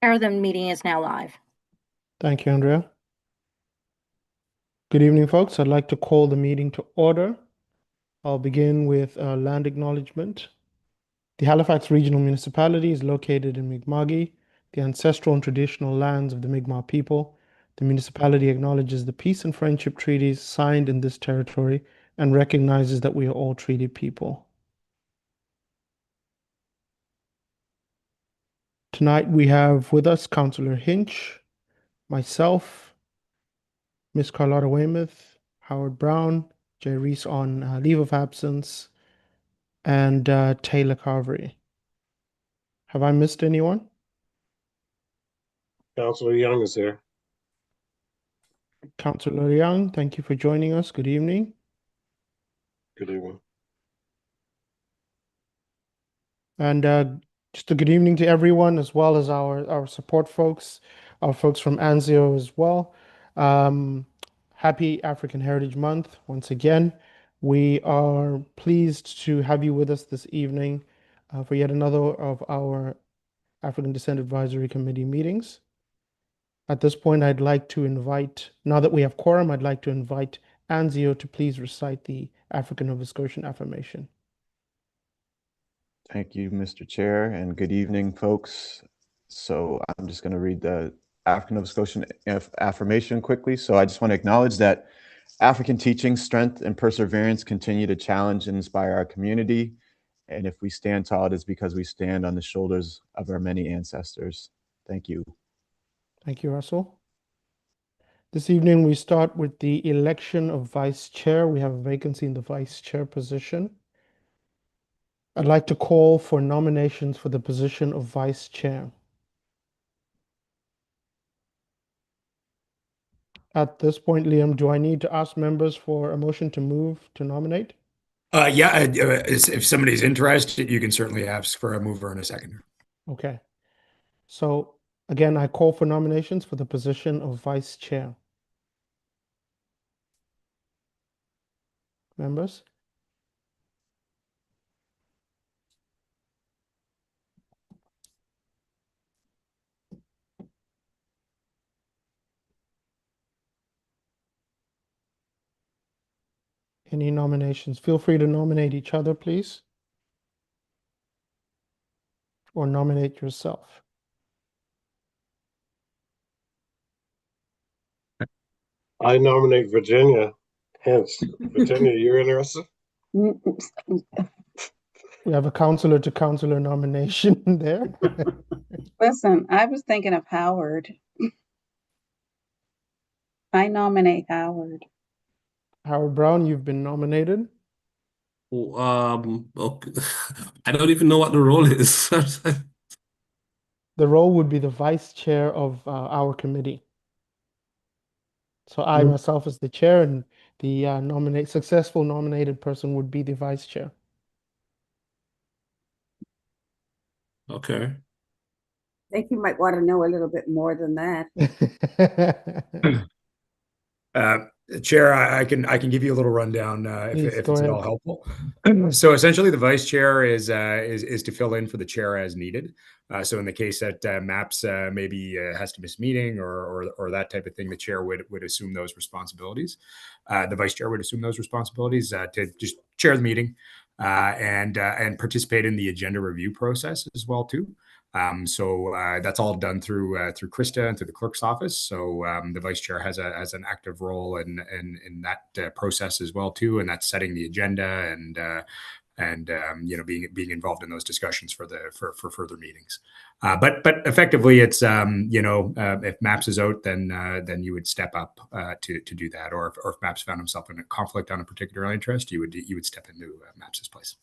The meeting is now live. Thank you, Andrea. Good evening, folks. I'd like to call the meeting to order. I'll begin with land acknowledgement. The Halifax Regional Municipality is located in Mi'kma'ki, the ancestral and traditional lands of the Mi'kmaq people. The municipality acknowledges the peace and friendship treaties signed in this territory and recognizes that we are all treaty people. Tonight we have with us Councillor Hinch, myself, Ms. Carlotta Weymouth, Howard Brown, Jay Reese on leave of absence, and Taylor Carvery. Have I missed anyone? Councillor Young is here. Councillor Young, thank you for joining us. Good evening. Good evening. And just a good evening to everyone, as well as our support folks, our folks from ANZIO as well. Happy African Heritage Month once again. We are pleased to have you with us this evening for yet another of our African Descent Advisory Committee meetings. At this point, I'd like to invite, now that we have quorum, I'd like to invite Anzio to please recite the African Nova Scotian affirmation. Thank you, Mr. Chair, and good evening, folks. So I'm just going to read the African Nova Scotian affirmation quickly. So I just want to acknowledge that African teaching, strength, and perseverance continue to challenge and inspire our community. And if we stand tall, it is because we stand on the shoulders of our many ancestors. Thank you. Thank you, Russell. This evening, we start with the election of vice chair. We have a vacancy in the vice chair position. I'd like to call for nominations for the position of vice chair. At this point, Liam, do I need to ask members for a motion to move to nominate? If somebody's interested, you can certainly ask for a mover and a seconder. Okay. So again, I call for nominations for the position of vice chair. Members? Any nominations? Feel free to nominate each other, please. Or nominate yourself. I nominate Virginia. Hence, Virginia, you're interested? We have a councillor to councillor nomination there. Listen, I was thinking of Howard. I nominate Howard. Howard Brown, you've been nominated. Okay. I don't even know what the role is. The role would be the vice chair of our committee. So I myself as the chair, and the successful nominated person would be the vice chair. Okay. I think you might want to know a little bit more than that. Chair, I can give you a little rundown if go it's at ahead. all helpful. So essentially, the vice chair is to fill in for the chair as needed. So in the case that MAPS maybe has to miss meeting or that type of thing, the chair would assume those responsibilities. The vice chair would assume those responsibilities to just chair the meeting and participate in the agenda review process as well too. So that's all done through Krista and through the clerk's office. So the vice chair has an active role in that process as well too, and that's setting the agenda and being involved in those discussions for further meetings. But effectively, it's if MAPS is out, then you would step up to do that, or if MAPS found himself in a conflict on a particular interest, you would step into MAPS's place.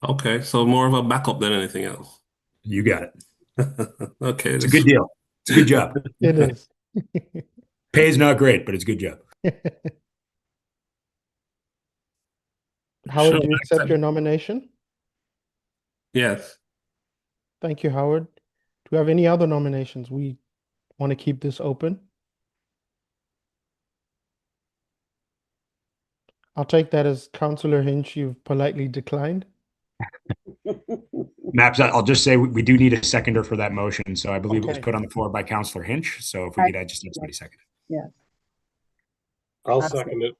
Okay, so more of a backup than anything else. You got it. Okay, It's a good deal. It's a good job. It is. Pay's not great, but it's a good job. Howard, Sure, do you accept your nomination? Yes. Thank you, Howard. Do we have any other nominations? We want to keep this open. I'll take that as Councillor Hinch, you've politely declined. Maps, I'll just say we do need a seconder for that motion. So I believe it was Okay. put on the floor by Councillor Hinch. So if we could just have somebody second. I'll I'll second it.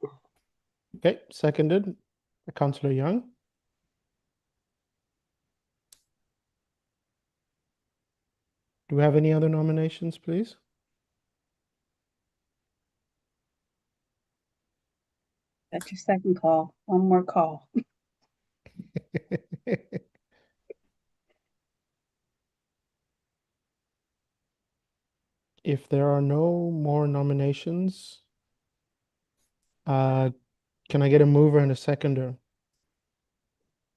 Okay, seconded by Councillor Young. Do we have any other nominations, please? That's your second call. One more call. If there are no more nominations, can I get a mover and a seconder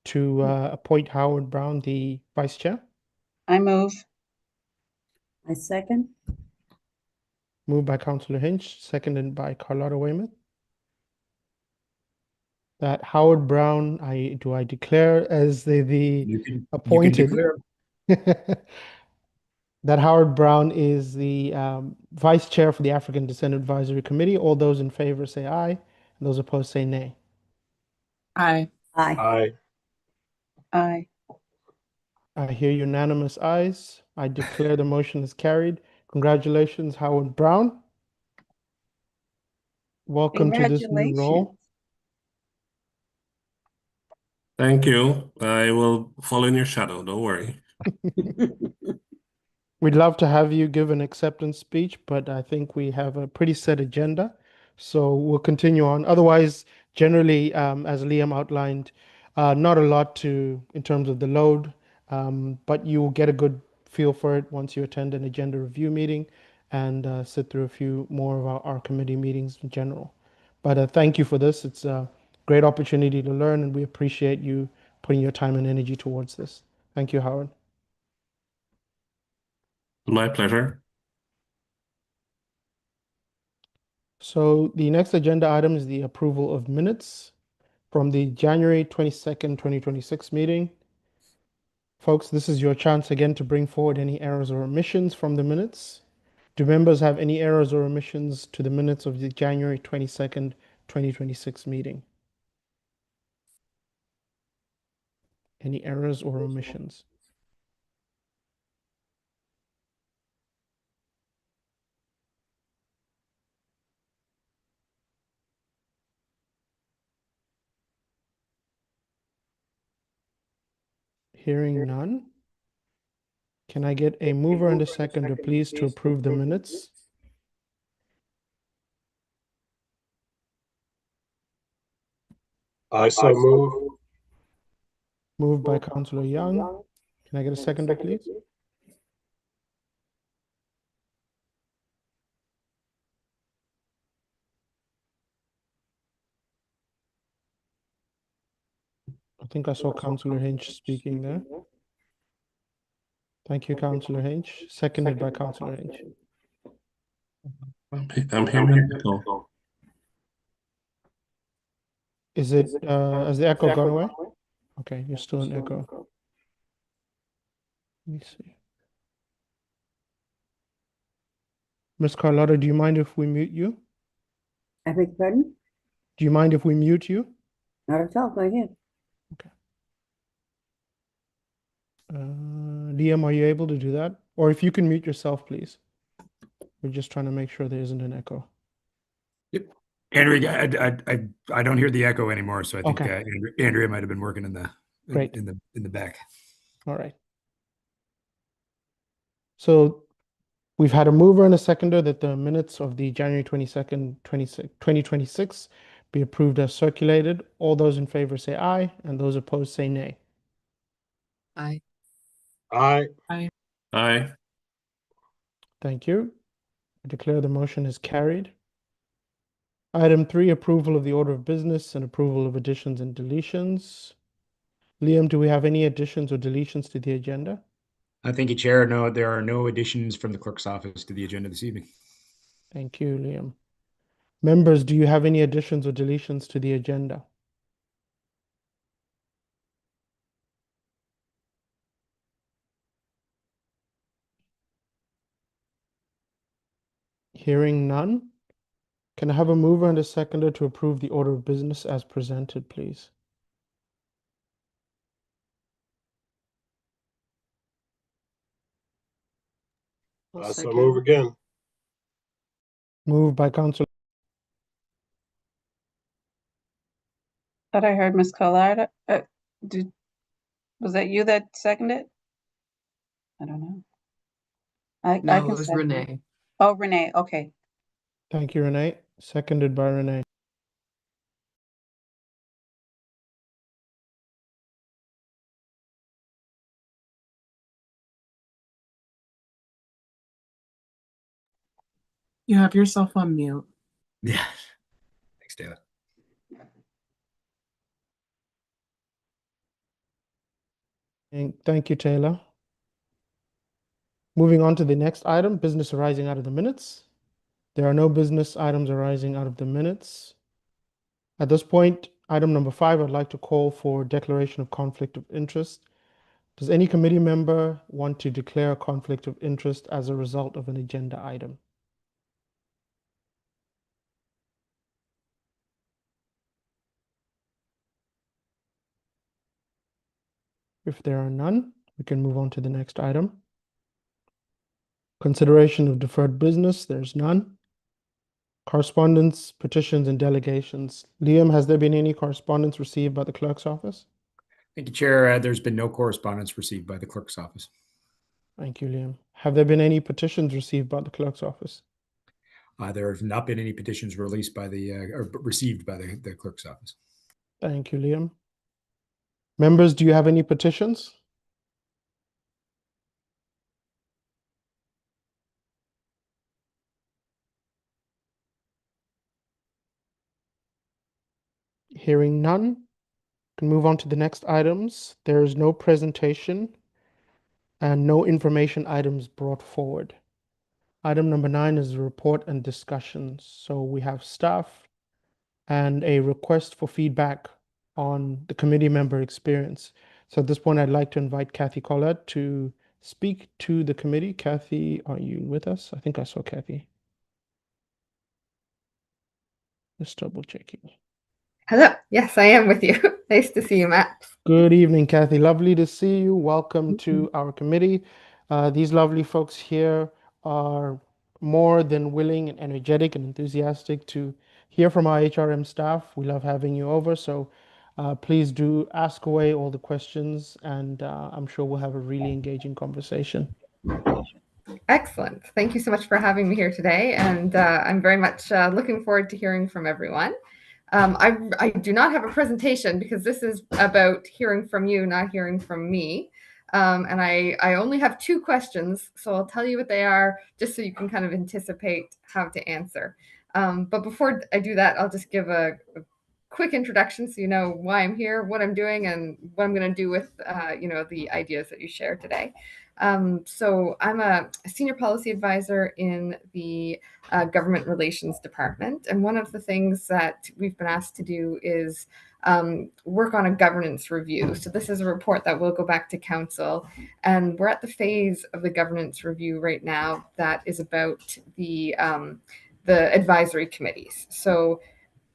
to appoint Howard Brown the vice chair? I move. I second. Moved by Councillor Hinch, seconded by Carlotta Weymouth. That Howard Brown, I declare as the You can appointed. declare. That Howard Brown is the vice chair for the African Descent Advisory Committee. All those in favor say aye, and those opposed say nay. Aye. Aye. Aye. Aye. I hear unanimous ayes. I declare the motion is carried. Congratulations, Howard Brown. Welcome to this new role. Thank you. I will follow in your shadow. Don't worry. We'd love to have you give an acceptance speech, but I think we have a pretty set agenda, so we'll continue on. Otherwise, generally, as Liam outlined, not a lot in terms of the load, but you will get a good feel for it once you attend an agenda review meeting and sit through a few more of our committee meetings in general. But thank you for this. It's a great opportunity to learn, and we appreciate you putting your time and energy towards this. Thank you, Howard. My pleasure. So the next agenda item is the approval of minutes from the January 22nd, 2026 meeting. Folks, this is your chance again to bring forward any errors or omissions from the minutes. Do members have any errors or omissions to the minutes of the January 22nd, 2026 meeting? Any errors or omissions? Hearing none. Can I get a mover and a seconder, please, to approve the minutes? I so move. Moved by Councillor Young. Can I get a seconder, please? I think I saw Councillor Hinch speaking there. Thank you, Councillor Hinch. Seconded by Councillor Hinch. I'm hearing echo. Is it, has the echo gone away? Okay, you're still in echo. Let me see. Ms. Carlotta, do you mind if we mute you? I beg your pardon? Do you mind if we mute you? Not at all. Go ahead. Liam, are you able to do that? Or if you can mute yourself, please. We're just trying to make sure there isn't an echo. Yep. Andrea, I don't hear the echo anymore, so I think Okay. Andrea might have been working in the Great. in the back. All right. So we've had a mover and a seconder that the minutes of the January 22nd, 2026 be approved as circulated. All those in favor say aye, and those opposed say nay. Aye. Aye. Aye. Thank you. I declare the motion is carried. Item 3, approval of the order of business and approval of additions and deletions. Liam, do we have any additions or deletions to the agenda? Thank you, Chair. No, there are no additions from the clerk's office to the agenda this evening. Thank you, Liam. Members, do you have any additions or deletions to the agenda? Hearing none. Can I have a mover and a seconder to approve the order of business as presented, please? I'll I so second. move again. Moved by Council. Thought I heard Ms. Collard. Was that you that seconded? I don't know. I No, can it was second. Renee. Oh, Renee, okay. Thank you, Renee. Seconded by Renee. You have yourself on mute. Yeah. Thanks, David. Thank you, Taylor. Moving on to the next item, business arising out of the minutes. There are no business items arising out of the minutes. At this point, item number 5, I'd like to call for declaration of conflict of interest. Does any committee member want to declare a conflict of interest as a result of an agenda item? If there are none, we can move on to the next item. Consideration of deferred business, there's none. Correspondence, petitions, and delegations. Liam, has there been any correspondence received by the clerk's office? Thank you, Chair. There's been no correspondence received by the clerk's office. Thank you, Liam. Have there been any petitions received by the clerk's office? There have not been any petitions released by the or received by the clerk's office. Thank you, Liam. Members, do you have any petitions? Hearing none, can move on to the next items. There is no presentation and no information items brought forward. Item number 9 is the report and discussions. So we have staff and a request for feedback on the committee member experience. So at this point, I'd like to invite Kathy Collette to speak to the committee. Kathy, are you with us? I think I saw Kathy. Just double checking. Hello. Yes, I am with you. Nice to see you, Matt. Good evening, Kathy. Lovely to see you. Welcome to our committee. These lovely folks here are more than willing and energetic and enthusiastic to hear from our HRM staff. We love having you over. So please do ask away all the questions, and I'm sure we'll have a really engaging conversation. Excellent. Thank you so much for having me here today. And I'm very much looking forward to hearing from everyone. I do not have a presentation because this is about hearing from you, not hearing from me. And I only have 2 questions, so I'll tell you what they are just so you can kind of anticipate how to answer. But before I do that, I'll just give a quick introduction so you know why I'm here, what I'm doing, and what I'm going to do with the ideas that you share today. So I'm a senior policy advisor in the government relations department. And one of the things that we've been asked to do is work on a governance review. So this is a report that will go back to council. And we're at the phase of the governance review right now that is about the advisory committees. So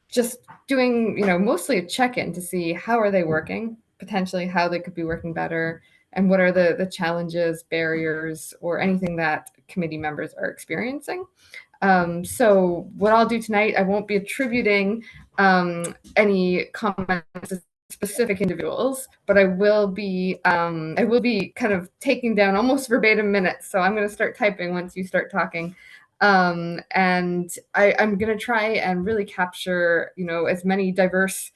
just doing, mostly a check-in to see how are they working, potentially how they could be working better, and what are the challenges, barriers, or anything that committee members are experiencing. So what I'll do tonight, I won't be attributing any comments to specific individuals, but I will be kind of taking down almost verbatim minutes. So I'm going to start typing once you start talking. And I'm going to try and really capture, as many diverse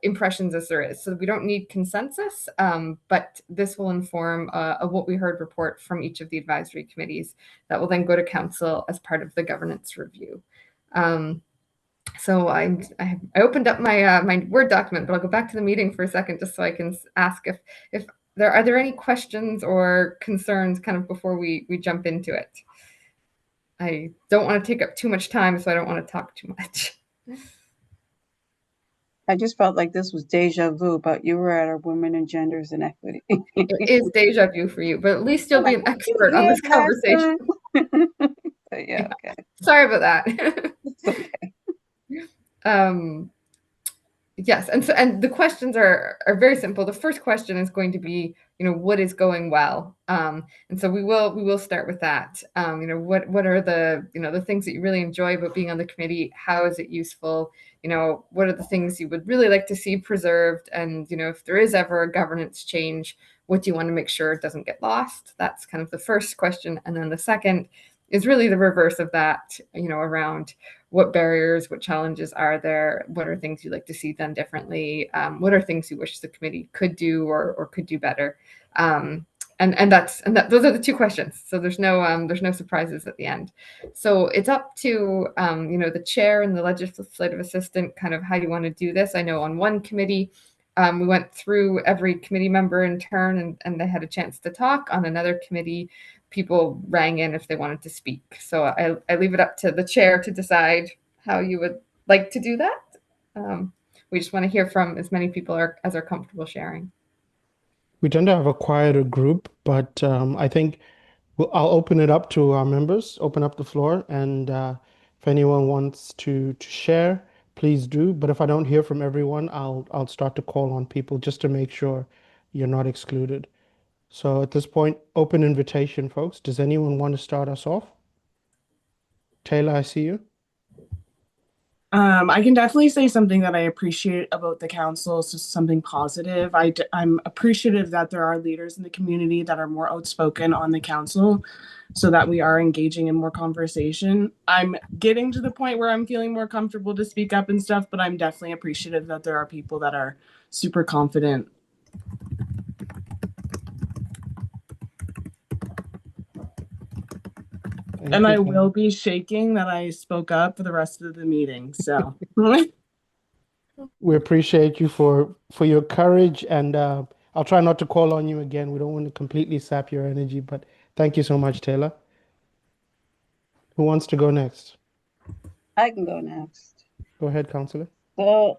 impressions as there is. So we don't need consensus, but this will inform a what we heard report from each of the advisory committees that will then go to council as part of the governance review. So I opened up my my Word document, but I'll go back to the meeting for a second just so I can ask if there are any questions or concerns kind of before we jump into it. I don't want to take up too much time, so I don't want to talk too much. I just felt like this was deja vu, but you were at our Women and Genders and Equity. It is deja vu for you, but at least you'll be an expert on this conversation. But yeah, okay. Sorry about that. It's okay. Yes, and the questions are very simple. The first question is going to be, what is going well, and so we will start with that. What are the the things that you really enjoy about being on the committee? How is it useful? What are the things you would really like to see preserved? And if there is ever a governance change, what do you want to make sure it doesn't get lost? That's kind of the first question, and then the second is really the reverse of that. Around what barriers, what challenges are there? What are things you'd like to see done differently? What are things you wish the committee could do or could do better? And those are the two questions. So there's no surprises at the end. So it's up to the chair and the legislative assistant, kind of how you want to do this. I know on one committee, we went through every committee member in turn, and they had a chance to talk. On another committee, people rang in if they wanted to speak. So I leave it up to the chair to decide how you would like to do that. We just want to hear from as many people as are comfortable sharing. We tend to have a quieter group, but I think I'll open it up to our members, open up the floor, and if anyone wants to share, please do. But if I don't hear from everyone, I'll start to call on people just to make sure you're not excluded. So at this point, open invitation, folks. Does anyone want to start us off? Taylor, I see you. I can definitely say something that I appreciate about the council, so something positive. I'm appreciative that there are leaders in the community that are more outspoken on the council so that we are engaging in more conversation. I'm getting to the point where I'm feeling more comfortable to speak up and stuff, but I'm definitely appreciative that there are people that are super confident. And I will be shaking that I spoke up for the rest of the meeting. So we appreciate you for your courage, and I'll try not to call on you again. We don't want to completely sap your energy, but thank you so much, Taylor. Who wants to go next? I can go next. Go ahead, Councillor. So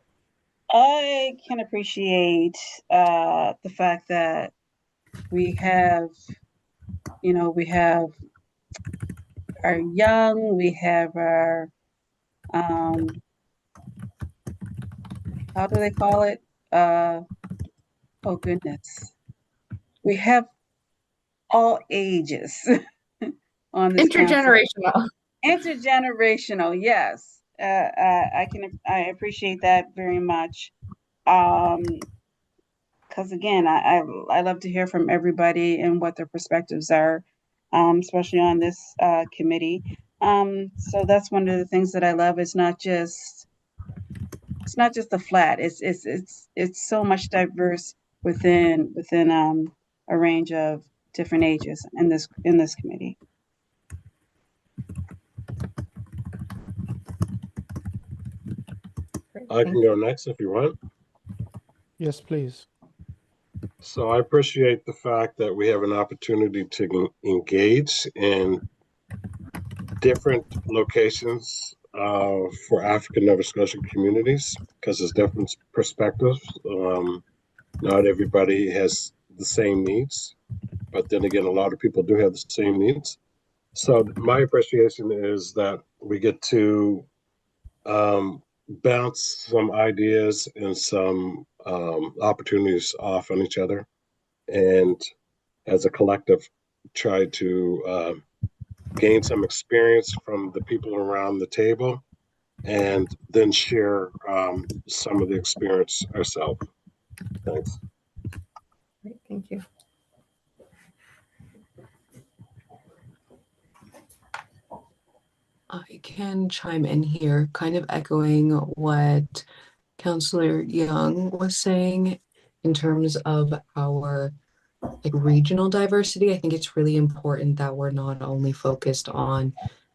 I can appreciate the fact that we have our young, we have our, how do they call it? Oh goodness. We have all ages on this Intergenerational. council. Intergenerational, yes. I appreciate that very much. Because again, I love to hear from everybody and what their perspectives are. Especially on this committee. So that's one of the things that I love. It's not just the flat. It's so much diverse within a range of different ages in this committee. I can go next if you want. Yes, please. So I appreciate the fact that we have an opportunity to engage in different locations for African Nova Scotia communities, because there's different perspectives. Not everybody has the same needs, but then again, a lot of people do have the same needs. So my appreciation is that we get to bounce some ideas and some opportunities off on each other, and as a collective try to gain some experience from the people around the table, and then share some of the experience ourselves. Thanks. Great, thank you. I can chime in here, kind of echoing what Councillor Young was saying in terms of our regional diversity. I think it's really important that we're not only focused on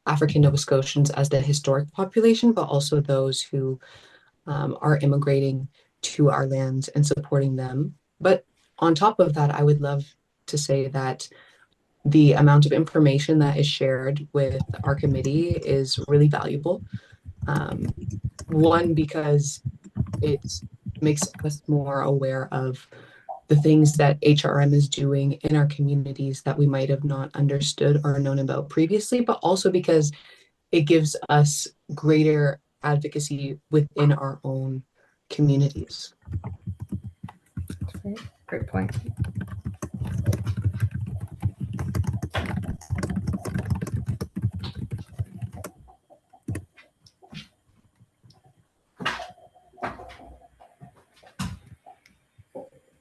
African Nova Scotians as the historic population, but also those who are immigrating to our lands and supporting them. But on top of that, I would love to say that the amount of information that is shared with our committee is really valuable. One, because it makes us more aware of the things that HRM is doing in our communities that we might have not understood or known about previously, but also because it gives us greater advocacy within our own communities. Great point.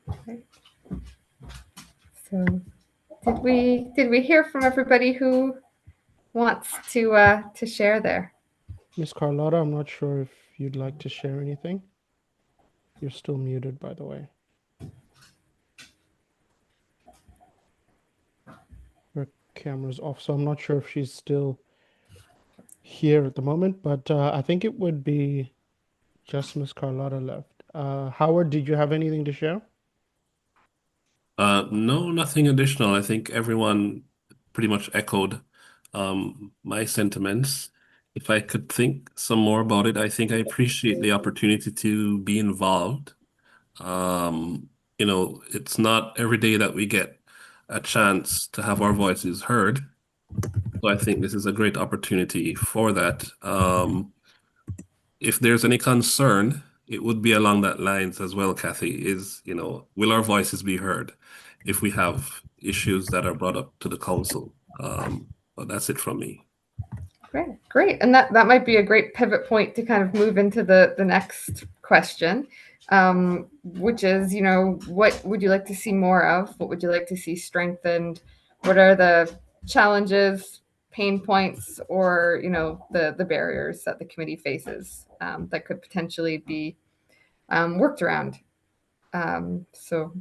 Okay. So did we hear from everybody who wants to share there? Miss Carlotta, I'm not sure if you'd like to share anything. You're still muted, by the way. Her camera's off, so I'm not sure if she's still here at the moment, but I think it would be just Miss Carlotta left. Howard, did you have anything to share? No, nothing additional. I think everyone pretty much echoed my sentiments. If I could think some more about it, I think I appreciate the opportunity to be involved. It's not every day that we get a chance to have our voices heard. So I think this is a great opportunity for that. If there's any concern, it would be along that lines as well, Kathy, will our voices be heard if we have issues that are brought up to the council? But that's it from me. Great. And that might be a great pivot point to kind of move into the next question, which is, what would you like to see more of? What would you like to see strengthened? What are the challenges, pain points, or, the barriers that the committee faces that could potentially be worked around? So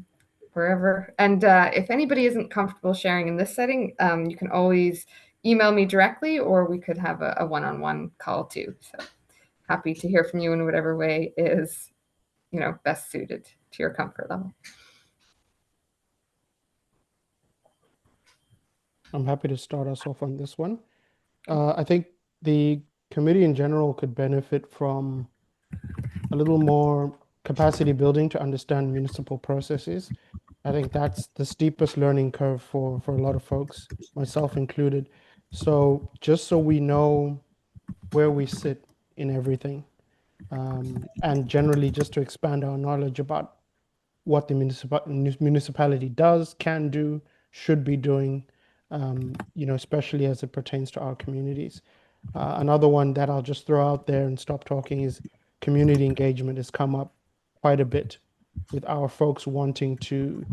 wherever. And if anybody isn't comfortable sharing in this setting, you can always email me directly, or we could have a one-on-one call too. So happy to hear from you in whatever way is, best suited to your comfort level. I'm happy to start us off on this one. I think the committee in general could benefit from a little more capacity building to understand municipal processes. I think that's the steepest learning curve for a lot of folks, myself included. So just so we know where we sit in everything, and generally just to expand our knowledge about what the municipality does, can do, should be doing, especially as it pertains to our communities. Another one that I'll just throw out there and stop talking is community engagement has come up quite a bit with our folks wanting to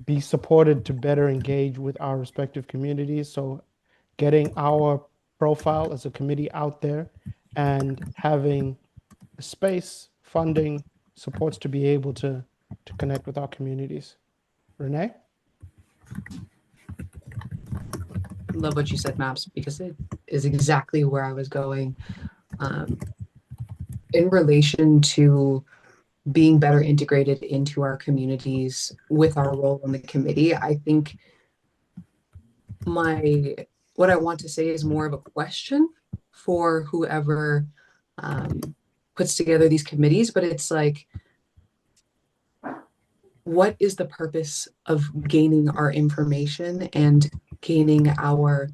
be supported to better engage with our respective communities. So getting our profile as a committee out there and having space, funding, supports to be able to connect with our communities. Renee? Love what you said, Maps, because it is exactly where I was going. In relation to being better integrated into our communities with our role in the committee, I think what I want to say is more of a question for whoever puts together these committees, but it's like, what is the purpose of gaining our information and gaining our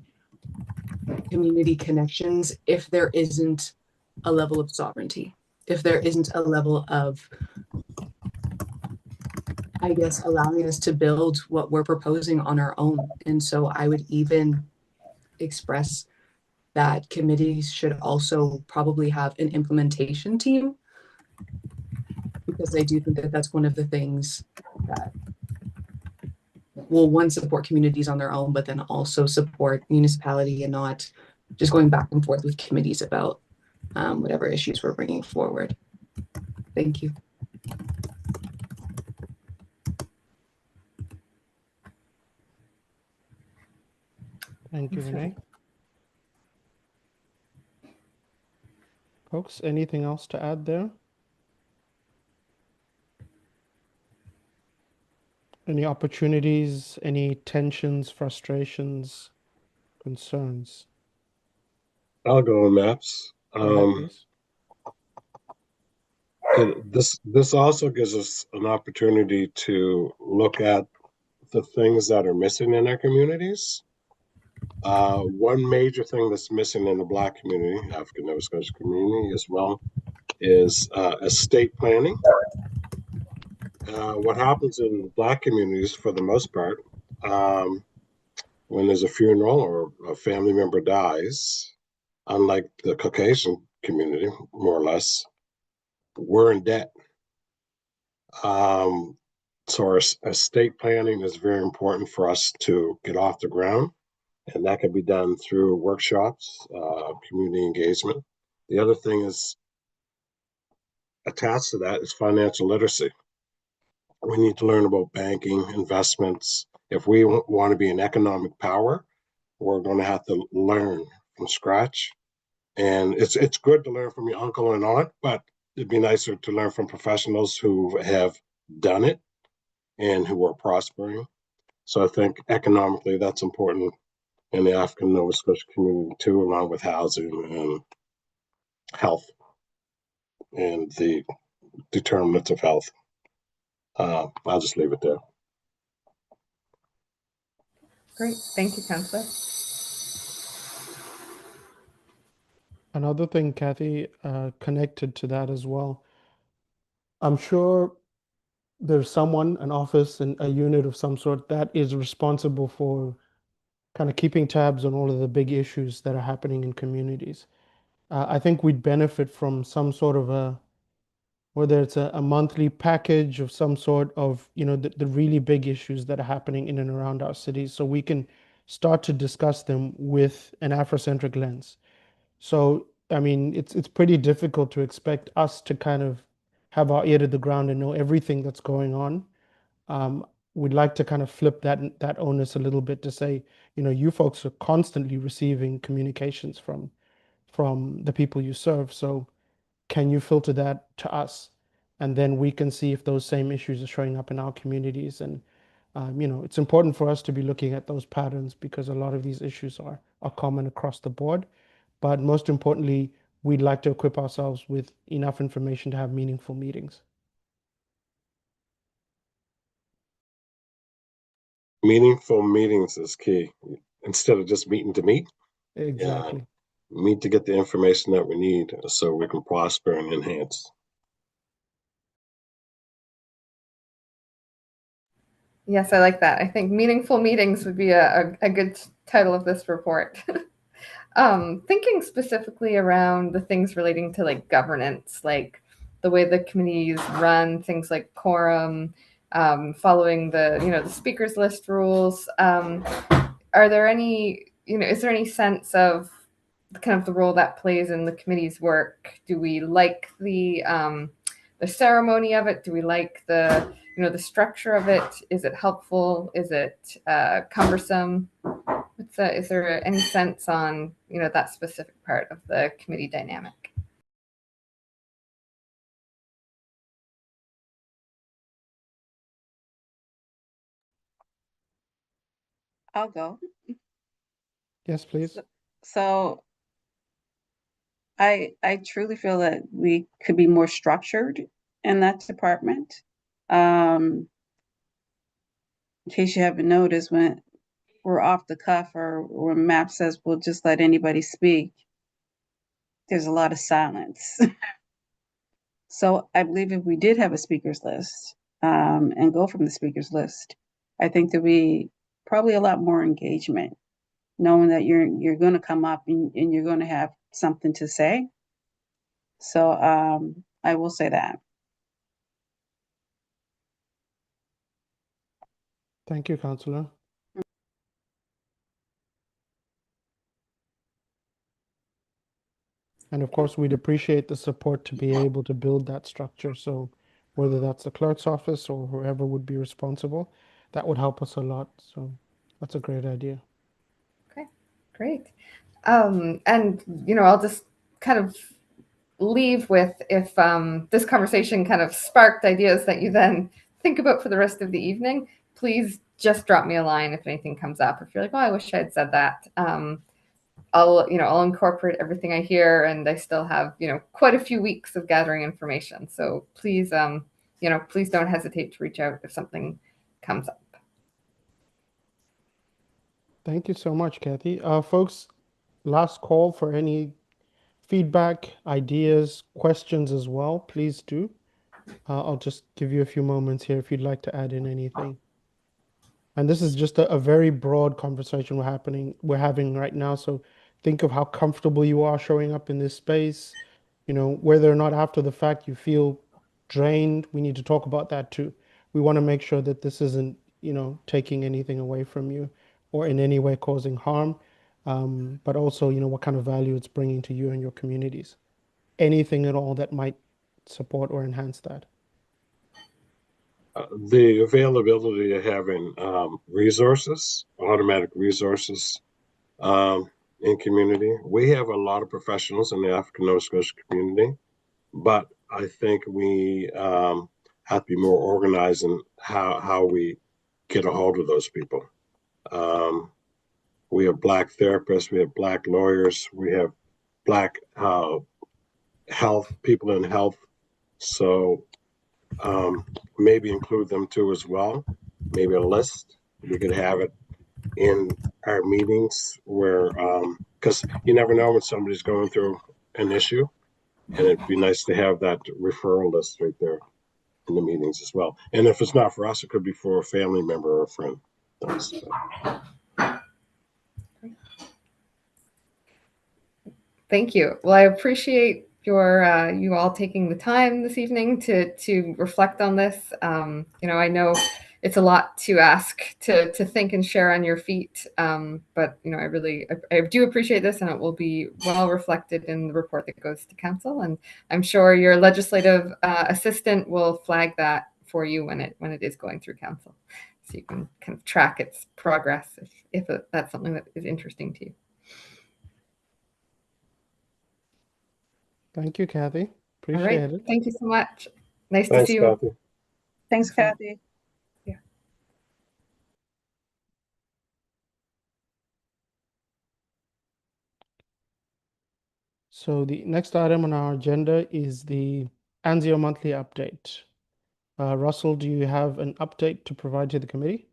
community connections if there isn't a level of sovereignty, if there isn't a level of, I guess, allowing us to build what we're proposing on our own? And so I would even express that committees should also probably have an implementation team, because I do think that that's one of the things that will, one, support communities on their own, but then also support municipality and not just going back and forth with committees about whatever issues we're bringing forward. Thank you. Thank you, Renee. Folks, anything else to add there? Any opportunities, any tensions, frustrations, concerns? I'll go on Maps. This also gives us an opportunity to look at the things that are missing in our communities. One major thing that's missing in the Black community, African Nova Scotia community as well, is estate planning. What happens in Black communities, for the most part, when there's a funeral or a family member dies, unlike the Caucasian community, more or less, we're in debt. So our estate planning is very important for us to get off the ground, and that can be done through workshops, community engagement. The other thing is attached to that is financial literacy. We need to learn about banking, investments. If we want to be an economic power, we're going to have to learn from scratch. And it's good to learn from your uncle and aunt, but it'd be nicer to learn from professionals who have done it and who are prospering. So I think economically that's important in the African Nova Scotia community too, along with housing and health and the determinants of health. I'll just leave it there. Great. Thank you, Councillor. Another thing, Kathy, connected to that as well. I'm sure there's someone, an office and a unit of some sort that is responsible for kind of keeping tabs on all of the big issues that are happening in communities. I think we'd benefit from some sort of whether it's a monthly package of some sort of, the really big issues that are happening in and around our cities, so we can start to discuss them with an Afrocentric lens. So, I mean, it's pretty difficult to expect us to kind of have our ear to the ground and know everything that's going on. We'd like to kind of flip that onus a little bit to say, you folks are constantly receiving communications from the people you serve. So can you filter that to us? And then we can see if those same issues are showing up in our communities. And, it's important for us to be looking at those patterns because a lot of these issues are common across the board. But most importantly, we'd like to equip ourselves with enough information to have meaningful meetings. Meaningful meetings is key. Instead of just meeting to meet. Exactly. Meet to get the information that we need so we can prosper and enhance. Yes, I like that. I think meaningful meetings would be a good title of this report. Thinking specifically around the things relating to like governance, like the way the committees run, things like quorum, following the speakers list rules. Are there any, is there any sense of kind of the role that plays in the committee's work? Do we like the ceremony of it? Do we like the structure of it? Is it helpful? Is it cumbersome? Is there any sense on that specific part of the committee dynamic? I'll go. Yes, please. So I truly feel that we could be more structured in that department. In case you haven't noticed, when we're off the cuff or when MAP says we'll just let anybody speak, there's a lot of silence. So I believe if we did have a speakers list and go from the speakers list, I think there'd be probably a lot more engagement, knowing that you're going to come up and you're going to have something to say. So I will say that. Thank you, Councillor. And of course, we'd appreciate the support to be able to build that structure. So whether that's the clerk's office or whoever would be responsible, that would help us a lot. So that's a great idea. Okay, great. And, I'll just kind of leave with, if this conversation kind of sparked ideas that you then think about for the rest of the evening, please just drop me a line if anything comes up. If you're like, oh, I wish I had said that. I'll incorporate everything I hear, and I still have, quite a few weeks of gathering information. So please, please don't hesitate to reach out if something comes up. Thank you so much, Kathy. Folks, last call for any feedback, ideas, questions as well, please do. I'll just give you a few moments here if you'd like to add in anything. And this is just a very broad conversation we're having right now. So think of how comfortable you are showing up in this space. You know, whether or not after the fact you feel drained, we need to talk about that too. We want to make sure that this isn't, you know, taking anything away from you or in any way causing harm. But also, you know, what kind of value it's bringing to you and your communities. Anything at all that might support or enhance that. The availability of having resources, automatic resources in community. We have a lot of professionals in the African Nova Scotia community, but I think we have to be more organized in how we get a hold of those people. We have Black therapists, we have Black lawyers, we have Black health people in health. So maybe include them too as well. Maybe a list. We could have it in our meetings where, because you never know when somebody's going through an issue, and it'd be nice to have that referral list right there in the meetings as well. And if it's not for us, it could be for a family member or a friend. Thank you. Well, I appreciate your you all taking the time this evening to reflect on this. You know, I know it's a lot to ask to think and share on your feet, but you know, I do appreciate this, and it will be well reflected in the report that goes to council. And I'm sure your legislative assistant will flag that for you when it is going through council, so you can kind of track its progress if that's something that is interesting to you. Thank you, Kathy. All Appreciate right. it. Thank you so much. Nice Thanks, to see you. Kathy. Thanks, Kathy. Yeah. So the next item on our agenda is the ANZIO monthly update. Russell, do you have an update to provide to the committee?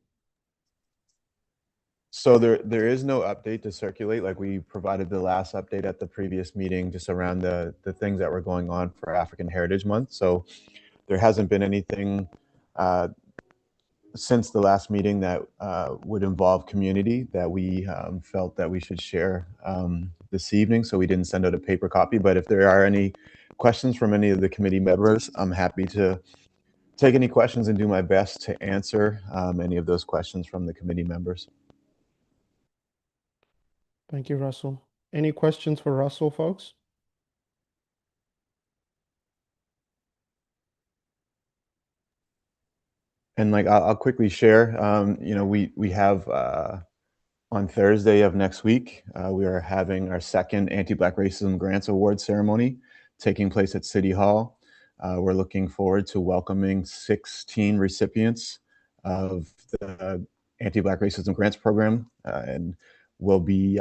So there is no update to circulate. Like we provided the last update at the previous meeting, just around the things that were going on for African Heritage Month. So there hasn't been anything since the last meeting that would involve community that we felt that we should share this evening. So we didn't send out a paper copy, but if there are any questions from any of the committee members, I'm happy to take any questions and do my best to answer any of those questions from the committee members. Thank you, Russell. Any questions for Russell, folks? And like I'll quickly share, you know, we have on Thursday of next week, we are having our second Anti-Black Racism Grants Award ceremony taking place at City Hall. We're looking forward to welcoming 16 recipients of the Anti-Black Racism Grants Program, and we'll be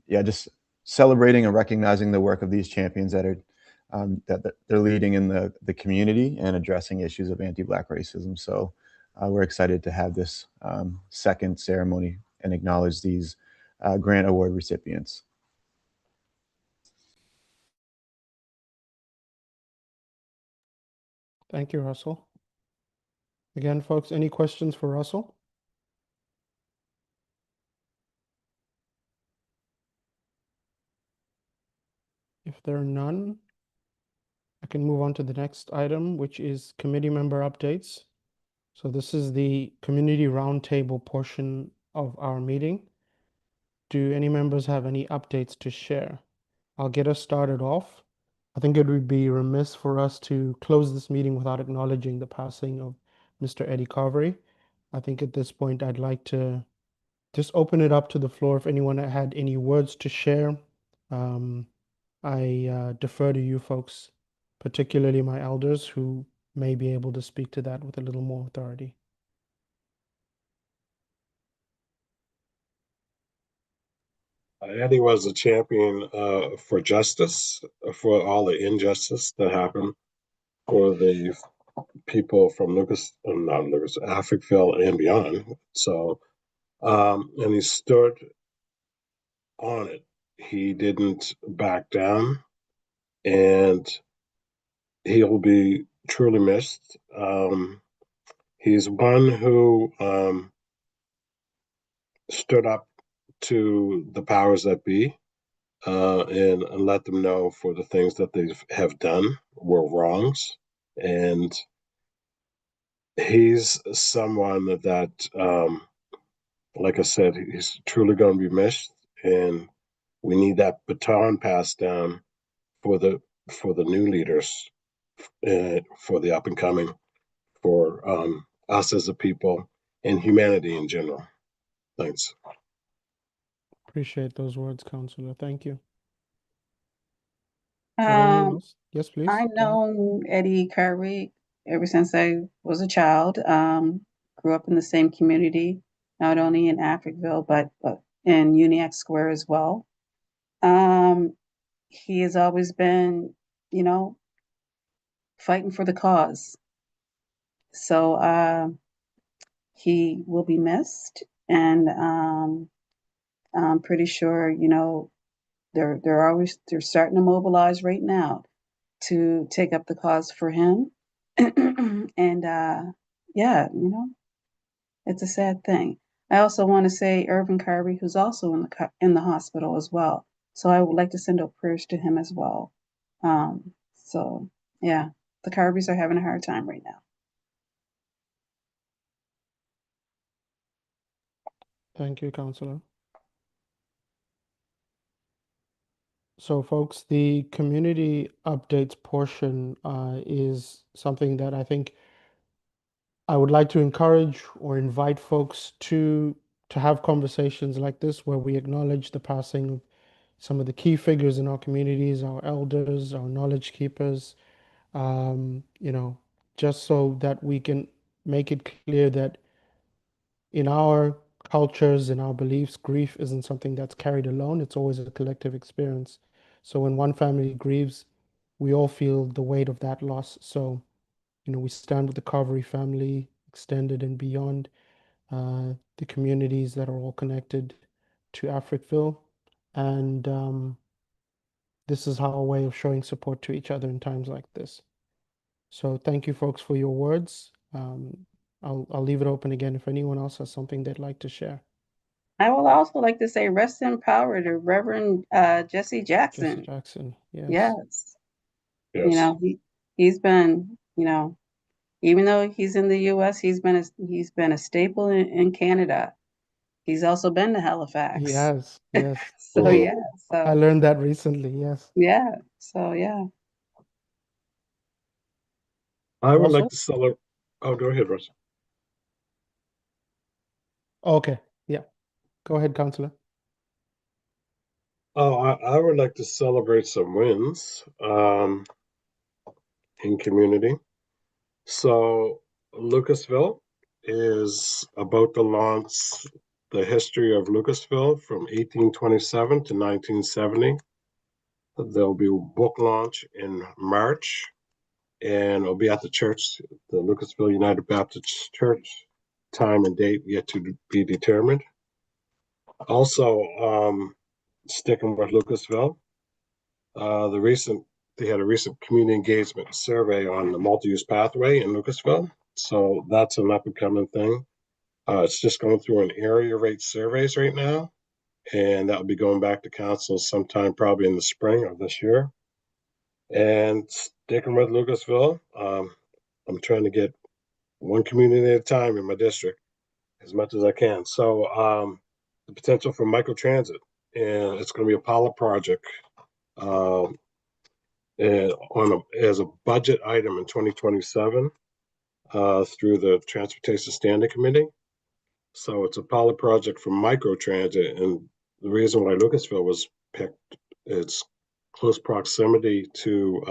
just celebrating and recognizing the work of these champions that are that they're leading in the community and addressing issues of anti-Black racism. So we're excited to have this second ceremony and acknowledge these grant award recipients. Thank you, Russell. Again, folks, any questions for Russell? If there are none, I can move on to the next item, which is committee member updates. So this is the community roundtable portion of our meeting. Do any members have any updates to share? I'll get us started off. I think it would be remiss for us to close this meeting without acknowledging the passing of Mr. Eddie Carvery. I think at this point, I'd like to just open it up to the floor if anyone had any words to share. I defer to you folks, particularly my elders, who may be able to speak to that with a little more authority. Eddie was a champion for justice, for all the injustice that happened for the people from Africville and beyond. So, and he stood on it. He didn't back down. and he will be truly missed. He's one who stood up to the powers that be and let them know for the things that they have done were wrongs. And he's someone that, like I said, he's truly going to be missed, and we need that baton passed down for the new leaders, for the up and coming, for us as a people and humanity in general. Thanks. Appreciate those words, Counselor. Thank you. Anyone else? Yes, please. I've known Eddie Curry ever since I was a child. Grew up in the same community, not only in Africville, but in Uniacke Square as well. He has always been, fighting for the cause. So he will be missed, and I'm pretty sure, they're starting to mobilize right now to take up the cause for him. And yeah, it's a sad thing. I also want to say Irvin Carvey, who's also in the hospital as well. So I would like to send out prayers to him as well. So yeah, the Carveys are having a hard time right now. Thank you, Counselor. So, folks, the community updates portion is something that I think I would like to encourage or invite folks to have conversations like this, where we acknowledge the passing of some of the key figures in our communities, our elders, our knowledge keepers, just so that we can make it clear that in our cultures, in our beliefs, grief isn't something that's carried alone. It's always a collective experience. So when one family grieves, we all feel the weight of that loss. So, we stand with the Carvery family, extended and beyond, the communities that are all connected to Africville. And this is our way of showing support to each other in times like this. So thank you, folks, for your words. I'll leave it open again if anyone else has something they'd like to share. I would also like to say rest in power to Reverend Jesse Jackson. Jesse Jackson, yes. Yes. Yes. He's been, even though he's in the U.S., he's been a staple in Canada. He's also been to Halifax. Yes, yes. So yeah, I learned that recently. Yes. Yeah. So yeah. I would like Russell? to celebrate. Oh, go ahead, Russell. Okay. Yeah. Go ahead, Counselor. Oh, I would like to celebrate some wins in community. So Lucasville is about to launch the history of Lucasville from 1827 to 1970. There'll be a book launch in March, and it'll be at the church, the Lucasville United Baptist Church. Time and date yet to be determined. Also, sticking with Lucasville, they had a recent community engagement survey on the multi-use pathway in Lucasville. So that's an up and coming thing. It's just going through an area rate surveys right now, and that'll be going back to council sometime probably in the spring of this year. And sticking with Lucasville, I'm trying to get one community at a time in my district as much as I can. So the potential for microtransit, and it's going to be a pilot project as a budget item in 2027 through the Transportation Standing Committee. So it's a pilot project for microtransit, and the reason why Lucasville was picked, it's close proximity to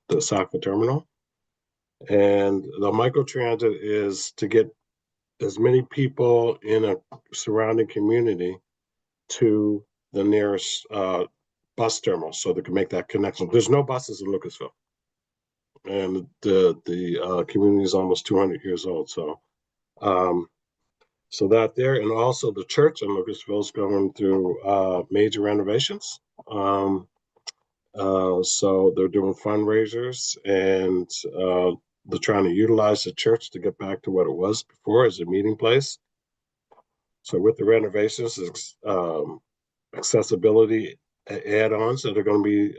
the Sackville Terminal. And the microtransit is to get as many people in a surrounding community to the nearest bus terminal so they can make that connection. There's no buses in Lucasville, and the community is almost 200 years old. So so that there, and also the church in Lucasville is going through major renovations. So they're doing fundraisers, and they're trying to utilize the church to get back to what it was before as a meeting place. So with the renovations, accessibility add-ons that are going to be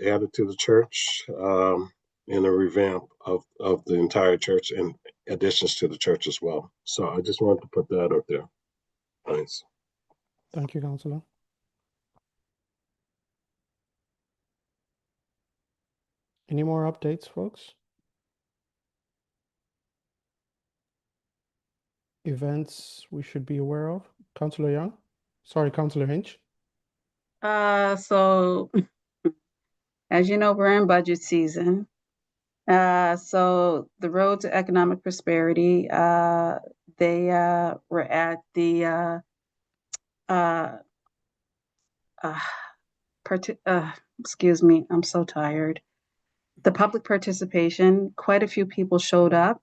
added to the church, and a revamp of the entire church and additions to the church as well. So I just wanted to put that out there. Thanks. Thank you, Councillor. Any more updates, folks? Events we should be aware of? Councillor Young? Sorry, Councillor Hinch. So as you know, we're in budget season. So the Road to Economic Prosperity, they were at the excuse me, I'm so tired. The public participation, quite a few people showed up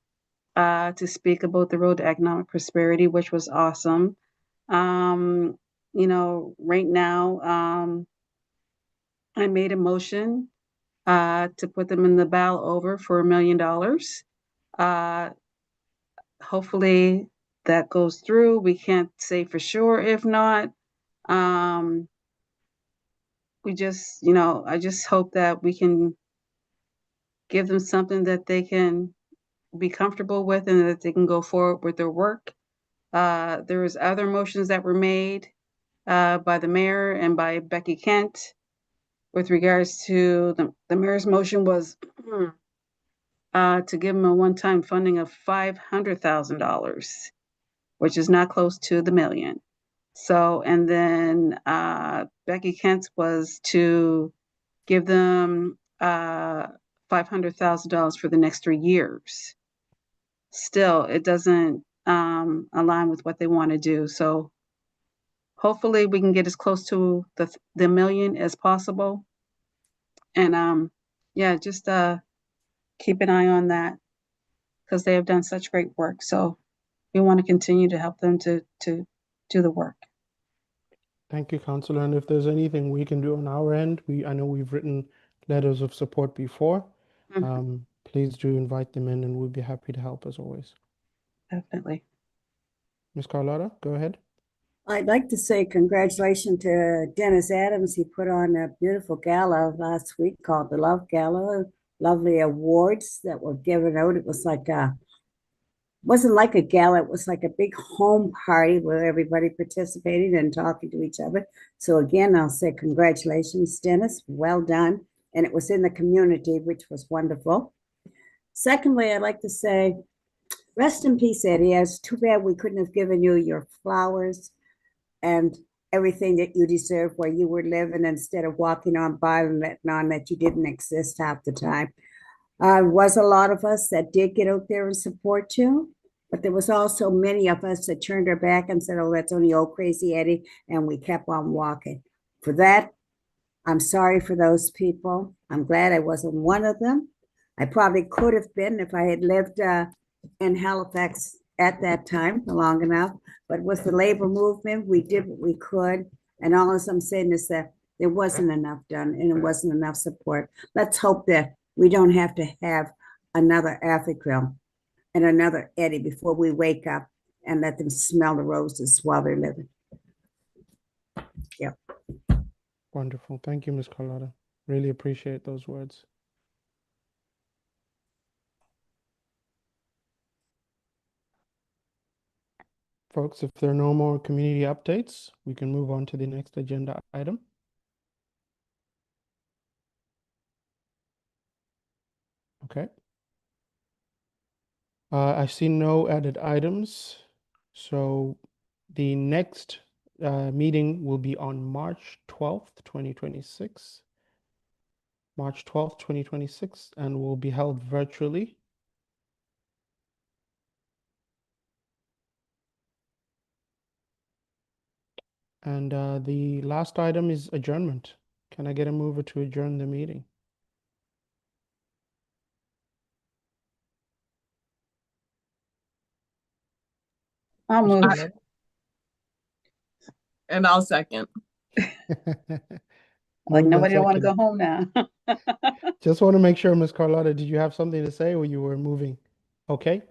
to speak about the Road to Economic Prosperity, which was awesome. You know, right now, I made a motion to put them in the ballot over for $1 million. Hopefully that goes through. We can't say for sure if not. We just, you know, I just hope that we can give them something that they can be comfortable with and that they can go forward with their work. There was other motions that were made by the mayor and by Becky Kent with regards to the mayor's motion was to give them a one-time funding of $500,000, which is not close to the $1 million. So, and then Becky Kent was to give them $500,000 for the next 3 years. Still, it doesn't align with what they want to do. So hopefully we can get as close to the $1 million as possible. And yeah, just keep an eye on that because they have done such great work. So we want to continue to help them to do the work. Thank you, Councillor. And if there's anything we can do on our end, I know we've written letters of support before. Please do invite them in and we'll be happy to help as always. Definitely. Ms. Carlotta, go ahead. I'd like to say congratulations to Dennis Adams. He put on a beautiful gala last week called the Love Gala. Lovely awards that were given out. It was like wasn't like a gala, it was like a big home party where everybody participated and talking to each other. So again, I'll say congratulations, Dennis, well done. And it was in the community, which was wonderful. Secondly, I'd like to say, rest in peace, Eddie. It's too bad we couldn't have given you your flowers and everything that you deserve where you were living instead of walking on by and letting on that you didn't exist half the time. Was a lot of us that did get out there and support you, but there was also many of us that turned our back and said, oh, that's only old crazy Eddie, and we kept on walking. For that, I'm sorry for those people. I'm glad I wasn't one of them. I probably could have been if I had lived in Halifax at that time long enough, but with the labor movement, we did what we could, and all I'm saying is that there wasn't enough done and it wasn't enough support. Let's hope that we don't have to have another Africa and another Eddie before we wake up and let them smell the roses while they're living. Yep. Wonderful. Thank you, Ms. Carlotta. Really appreciate those words. Folks, if there are no more community updates, we can move on to the next agenda item. Okay. I see no added items. So the next meeting will be on March 12th, 2026. March 12th, 2026, and will be held virtually. And the last item is adjournment. Can I get a mover to adjourn the meeting? I'll Ms. move. Carlotta? And I'll second. Like Moved and nobody don't want to go seconded. home now. Just want to make sure, Ms. Carlotta, did you have something to say or you were moving? Okay.